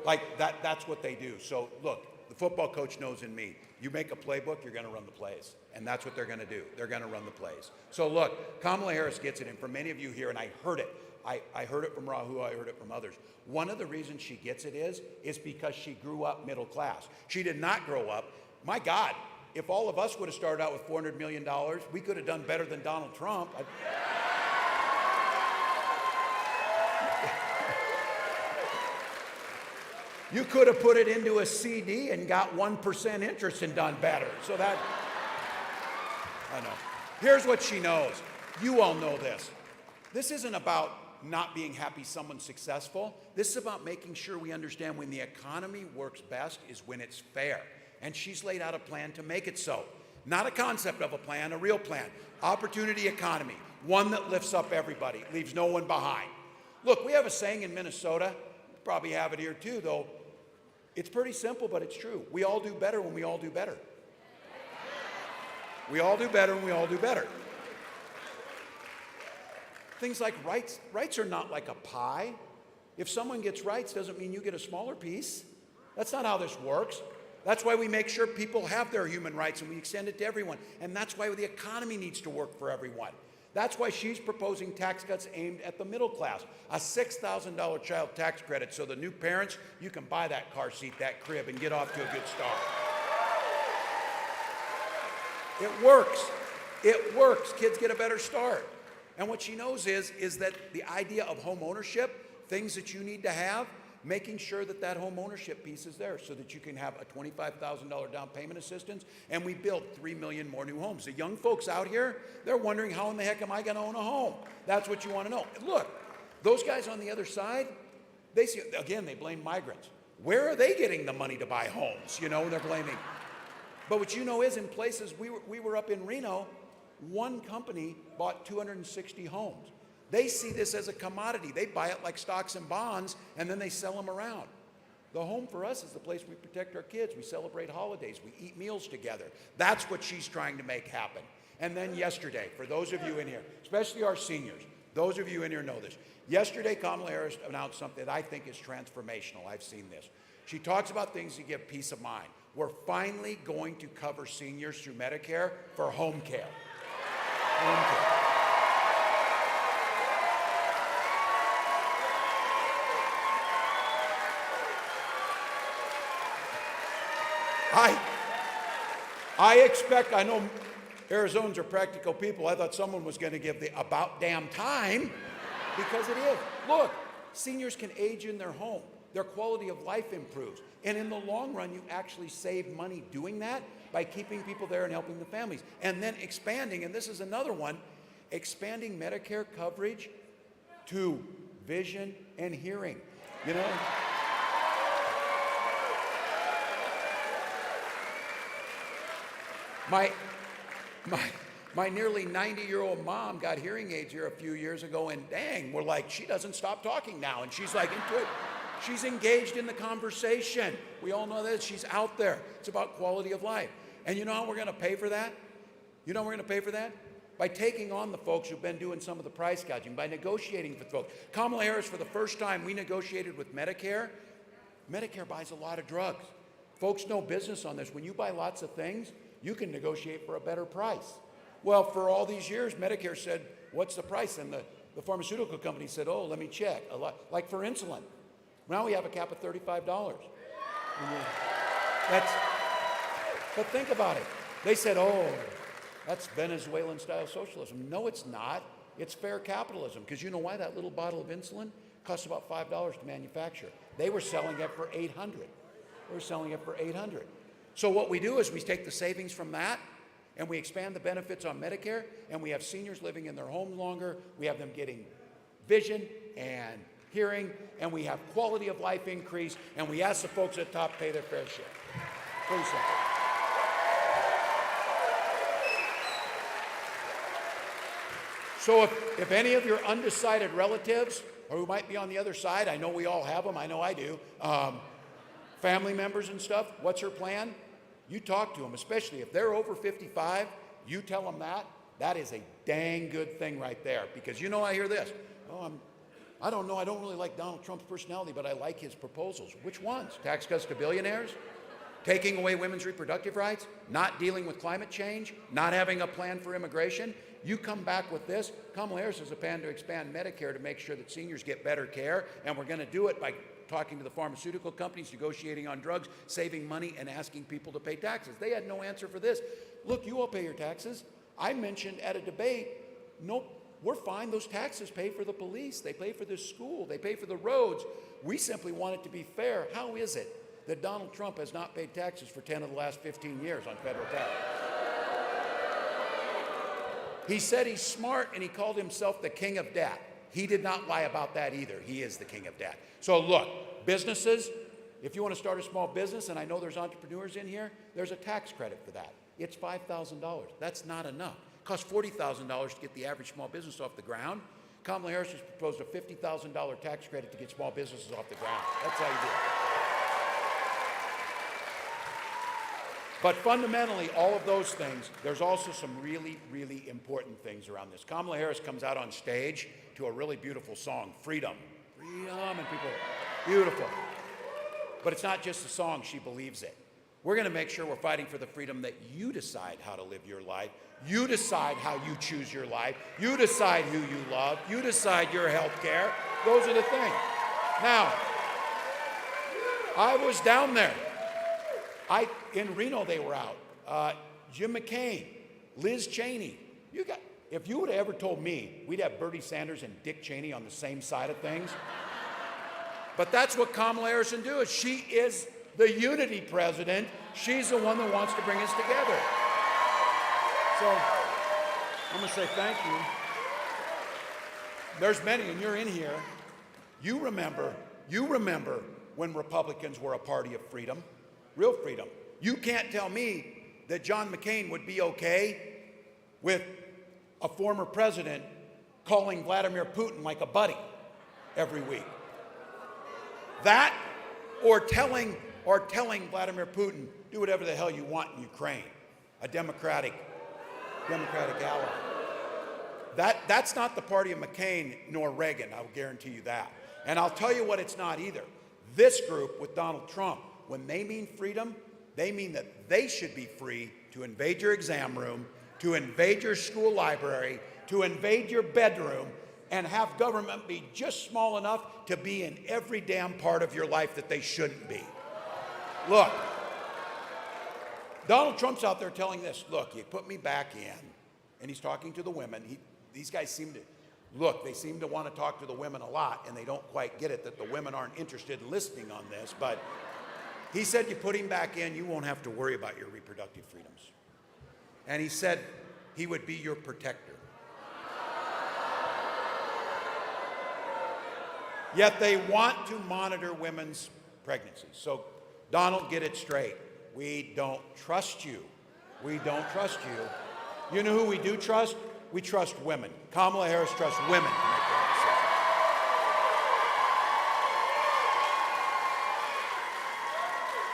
Like that's what they do. So look, the football coach knows in me. You make a playbook, you're going to run the plays. And that's what they're going to do. They're going to run the plays. So look, Kamala Harris gets it. And for many of you here, and I heard it. I heard it from Rahul, I heard it from others. One of the reasons she gets it is because she grew up middle class. She did not grow up. My God, if all of us would have started out with $400 million, we could have done better than Donald Trump. You could have put it into a CD and got 1% interest and done better. So that, I know. Here's what she knows. You all know this. This isn't about not being happy someone's successful. This is about making sure we understand when the economy works best is when it's fair. And she's laid out a plan to make it so. Not a concept of a plan, a real plan. Opportunity economy, one that lifts up everybody, leaves no one behind. Look, we have a saying in Minnesota, you probably have it here too, though. It's pretty simple, but it's true. We all do better when we all do better. We all do better when we all do better. Things like rights. Rights are not like a pie. If someone gets rights, doesn't mean you get a smaller piece. That's not how this works. That's why we make sure people have their human rights and we extend it to everyone. And that's why the economy needs to work for everyone. That's why she's proposing tax cuts aimed at the middle class. A $6,000 child tax credit so the new parents, you can buy that car seat, that crib, and get off to a good start. It works. It works. Kids get a better start. And what she knows is that the idea of home ownership, things that you need to have, making sure that that home ownership piece is there so that you can have a $25,000 down payment assistance, and we build 3 million more new homes. The young folks out here, they're wondering, how in the heck am I going to own a home? That's what you want to know. Look, those guys on the other side, they see, again, they blame migrants. Where are they getting the money to buy homes? You know, they're blaming. But what you know is in places, we were up in Reno, one company bought 260 homes. They see this as a commodity. They buy it like stocks and bonds, and then they sell them around. The home for us is the place we protect our kids. We celebrate holidays. We eat meals together. That's what she's trying to make happen. And then yesterday, for those of you in here, especially our seniors, those of you in here know this. Yesterday, Kamala Harris announced something that I think is transformational. I've seen this. She talks about things that give peace of mind. We're finally going to cover seniors through Medicare for home care. Home care. I know Arizonans are practical people. I thought someone was going to give the about damn time, because it is. Look, seniors can age in their home. Their quality of life improves. And in the long run, you actually save money doing that by keeping people there and helping the families. And then expanding, and this is another one, expanding Medicare coverage to vision and hearing. You know? My nearly 90-year-old mom got hearing aids here a few years ago, and dang, we're like, she doesn't stop talking now, and she's like into it. She's engaged in the conversation. We all know that. She's out there. It's about quality of life. And you know how we're going to pay for that? You know how we're going to pay for that? By taking on the folks who've been doing some of the price gouging, by negotiating with folks. Kamala Harris, for the first time, we negotiated with Medicare. Medicare buys a lot of drugs. Folks know business on this. When you buy lots of things, you can negotiate for a better price. Well, for all these years, Medicare said, what's the price? And the pharmaceutical company said, oh, let me check. A lot, like for insulin. Now we have a cap of $35. But think about it. They said, oh, that's Venezuelan-style socialism. No, it's not. It's fair capitalism. Because you know why? That little bottle of insulin costs about $5 to manufacture. They were selling it for $800. They were selling it for $800. So what we do is we take the savings from that and we expand the benefits on Medicare, and we have seniors living in their homes longer, we have them getting vision and hearing, and we have quality of life increase, and we ask the folks at the top pay their fair share. Pretty simple. So if any of your undecided relatives, or who might be on the other side, I know we all have them, I know I do, family members and stuff, what's your plan? You talk to them, especially if they're over 55, you tell them that. That is a dang good thing right there. Because you know I hear this, I don't know, I don't really like Donald Trump's personality, but I like his proposals. Which ones? Tax cuts to billionaires? Taking away women's reproductive rights? Not dealing with climate change? Not having a plan for immigration? You come back with this. Kamala Harris has a plan to expand Medicare to make sure that seniors get better care, and we're going to do it by talking to the pharmaceutical companies, negotiating on drugs, saving money, and asking people to pay taxes. They had no answer for this. Look, you all pay your taxes. I mentioned at a debate, nope, we're fine. Those taxes pay for the police. They pay for the school. They pay for the roads. We simply want it to be fair. How is it that Donald Trump has not paid taxes for 10 of the last 15 years on federal taxes? He said he's smart, and he called himself the king of debt. He did not lie about that either. He is the king of debt. So look, businesses, if you want to start a small business, and I know there's entrepreneurs in here, there's a tax credit for that. It's $5,000. That's not enough. It costs $40,000 to get the average small business off the ground. Kamala Harris has proposed a $50,000 tax credit to get small businesses off the ground. That's how you do it. But fundamentally, all of those things, there's also some really, really important things around this. Kamala Harris comes out on stage to a really beautiful song, Freedom. Freedom, and people, beautiful. But it's not just a song, she believes it. We're going to make sure we're fighting for the freedom that you decide how to live your life. You decide how you choose your life. You decide who you love. You decide your health care. Those are the things. Now, I was down there. In Reno, they were out. Jim McCain, Liz Cheney. If you would have ever told me we'd have Bernie Sanders and Dick Cheney on the same side of things. But that's what Kamala Harris can do. She is the unity president. She's the one that wants to bring us together. So I'm going to say thank you. There's many, and you're in here. You remember when Republicans were a party of freedom. Real freedom. You can't tell me that John McCain would be okay with a former president calling Vladimir Putin like a buddy every week. That or telling Vladimir Putin, do whatever the hell you want in Ukraine, a democratic ally. That's not the party of McCain nor Reagan, I'll guarantee you that. And I'll tell you what it's not either. This group with Donald Trump, when they mean freedom, they mean that they should be free to invade your exam room, to invade your school library, to invade your bedroom, and have government be just small enough to be in every damn part of your life that they shouldn't be. Look, Donald Trump's out there telling this, look, you put me back in, and he's talking to the women. These guys seem to want to talk to the women a lot, and they don't quite get it that the women aren't interested in listening on this, but he said you put him back in, you won't have to worry about your reproductive freedoms. And he said he would be your protector. Yet they want to monitor women's pregnancies. So, Donald, get it straight. We don't trust you. We don't trust you. You know who we do trust? We trust women. Kamala Harris trusts women to make that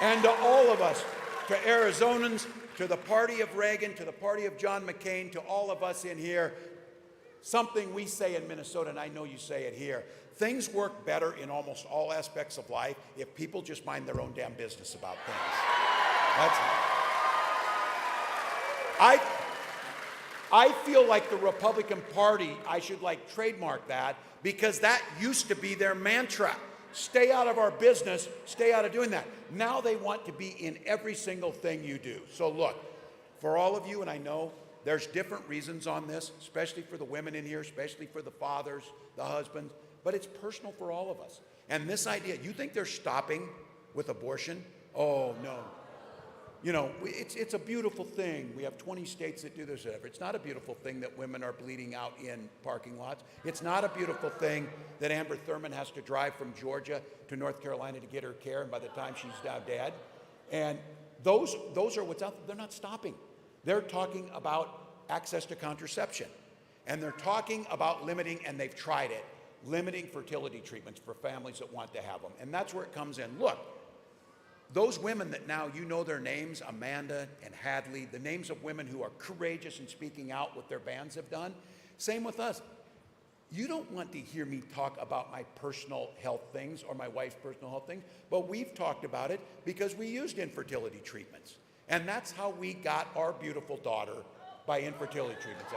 decision. And to all of us, to Arizonans, to the party of Reagan, to the party of John McCain, to all of us in here, something we say in Minnesota, and I know you say it here, things work better in almost all aspects of life if people just mind their own damn business about things. That's it. I feel like the Republican Party, I should like trademark that, because that used to be their mantra. Stay out of our business, stay out of doing that. Now they want to be in every single thing you do. So look, for all of you, and I know there's different reasons on this, especially for the women in here, especially for the fathers, the husbands, but it's personal for all of us. And this idea, you think they're stopping with abortion? Oh, no. You know, it's a beautiful thing. We have 20 states that do this. Whatever. It's not a beautiful thing that women are bleeding out in parking lots. It's not a beautiful thing that Amber Thurman has to drive from Georgia to North Carolina to get her care, and by the time she's now dead. And those are what's out there. They're not stopping. They're talking about access to contraception. And they're talking about limiting, and they've tried it, limiting fertility treatments for families that want to have them. And that's where it comes in. Look, those women that now you know their names, Amanda and Hadley, the names of women who are courageous in speaking out what their bands have done, same with us. You don't want to hear me talk about my personal health things or my wife's personal health things, but we've talked about it because we used infertility treatments. And that's how we got our beautiful daughter, by infertility treatments.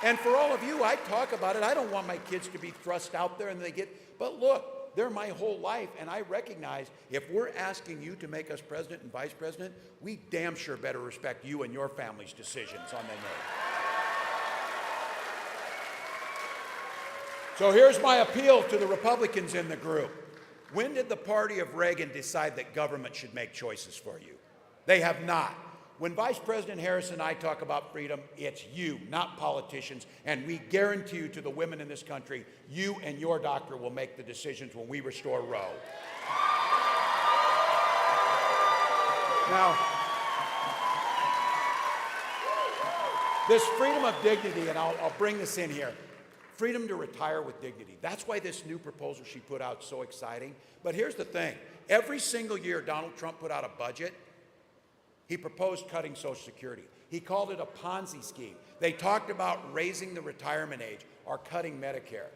And for all of you, I talk about it. I don't want my kids to be thrust out there and they get, but look, they're my whole life. And I recognize if we're asking you to make us president and vice president, we damn sure better respect you and your family's decisions on the name. So here's my appeal to the Republicans in the group. When did the party of Reagan decide that government should make choices for you? They have not. When Vice President Harris and I talk about freedom, it's you, not politicians. And we guarantee you to the women in this country, you and your doctor will make the decisions when we restore Roe. Now, this freedom of dignity, and I'll bring this in here, freedom to retire with dignity. That's why this new proposal she put out is so exciting. But here's the thing. Every single year Donald Trump put out a budget, he proposed cutting Social Security. He called it a Ponzi scheme. They talked about raising the retirement age or cutting Medicare.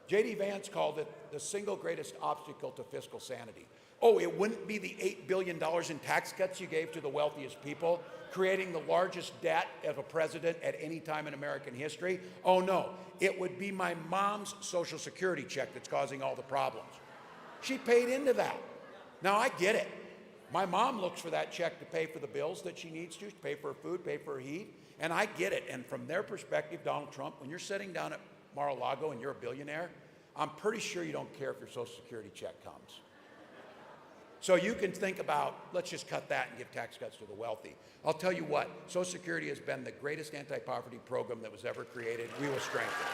J.D. Vance called it the single greatest obstacle to fiscal sanity. Oh, it wouldn't be the $8 billion in tax cuts you gave to the wealthiest people, creating the largest debt of a president at any time in American history. Oh no, it would be my mom's Social Security check that's causing all the problems. She paid into that. Now I get it. My mom looks for that check to pay for the bills that she needs to pay for her food, pay for her heat, and I get it. And from their perspective, Donald Trump, when you're sitting down at Mar-a-Lago and you're a billionaire, I'm pretty sure you don't care if your Social Security check comes. So you can think about, let's just cut that and give tax cuts to the wealthy. I'll tell you what, Social Security has been the greatest anti-poverty program that was ever created. We will strengthen it.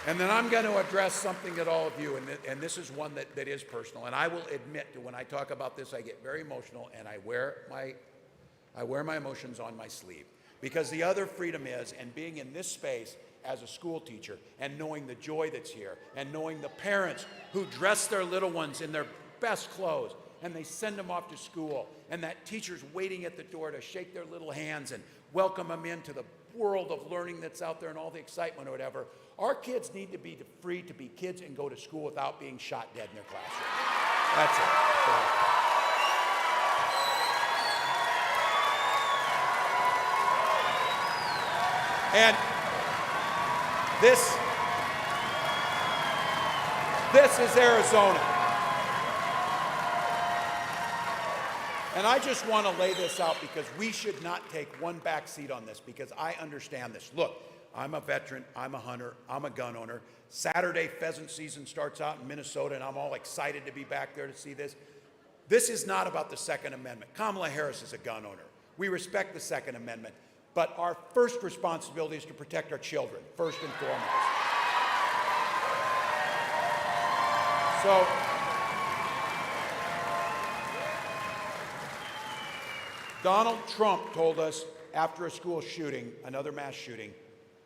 And then I'm going to address something that all of you, and this is one that is personal, and I will admit that when I talk about this, I get very emotional, and I wear my emotions on my sleeve. Because the other freedom is, and being in this space as a school teacher, and knowing the joy that's here, and knowing the parents who dress their little ones in their best clothes, and they send them off to school, and that teacher's waiting at the door to shake their little hands and welcome them into the world of learning that's out there and all the excitement or whatever. Our kids need to be free to be kids and go to school without being shot dead in their classroom. That's it. And this is Arizona. And I just want to lay this out because we should not take one back seat on this because I understand this. Look, I'm a veteran, I'm a hunter, I'm a gun owner. Saturday pheasant season starts out in Minnesota and I'm all excited to be back there to see this. This is not about the Second Amendment. Kamala Harris is a gun owner. We respect the Second Amendment, but our first responsibility is to protect our children, first and foremost. So, Donald Trump told us after a school shooting, another mass shooting,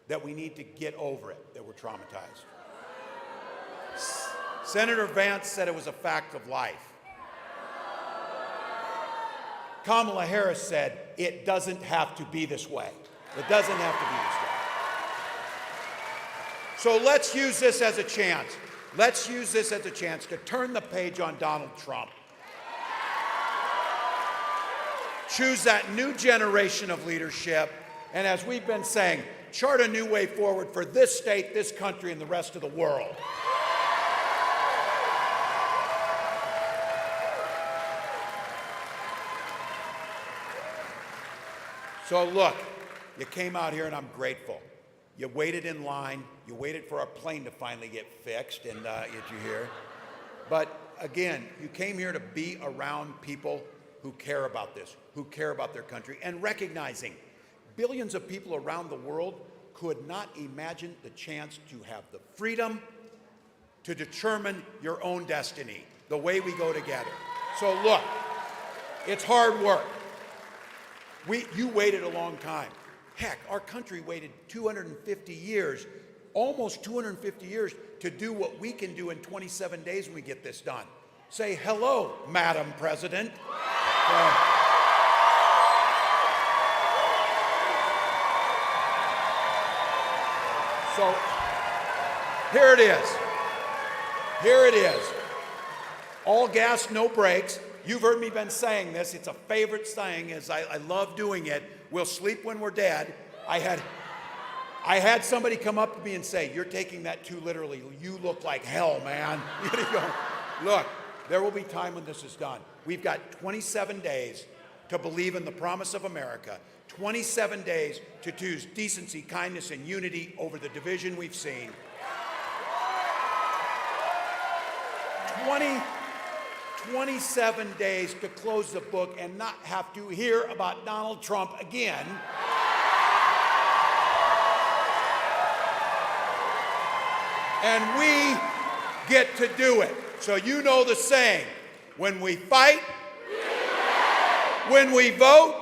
that we need to get over it, that we're traumatized. Senator Vance said it was a fact of life. Kamala Harris said it doesn't have to be this way. It doesn't have to be this way. So let's use this as a chance. Let's use this as a chance to turn the page on Donald Trump. Choose that new generation of leadership, and as we've been saying, chart a new way forward for this state, this country, and the rest of the world. So look, you came out here and I'm grateful. You waited in line. You waited for our plane to finally get fixed and get you here. But again, you came here to be around people who care about this, who care about their country, and recognizing billions of people around the world could not imagine the chance to have the freedom to determine your own destiny, the way we go together. So look, it's hard work. You waited a long time. Heck, our country waited 250 years, almost 250 years, to do what we can do in 27 days when we get this done. Say hello, Madam President. So here it is. Here it is. All gas, no brakes. You've heard me been saying this. It's a favorite saying. I love doing it. We'll sleep when we're dead. I had somebody come up to me and say, "You're taking that too literally. You look like hell, man." Look, there will be time when this is done. We've got 27 days to believe in the promise of America. 27 days to choose decency, kindness, and unity over the division we've seen. 27 days to close the book and not have to hear about Donald Trump again. And we get to do it. So you know the saying, when we fight, when we vote,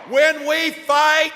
when we fight,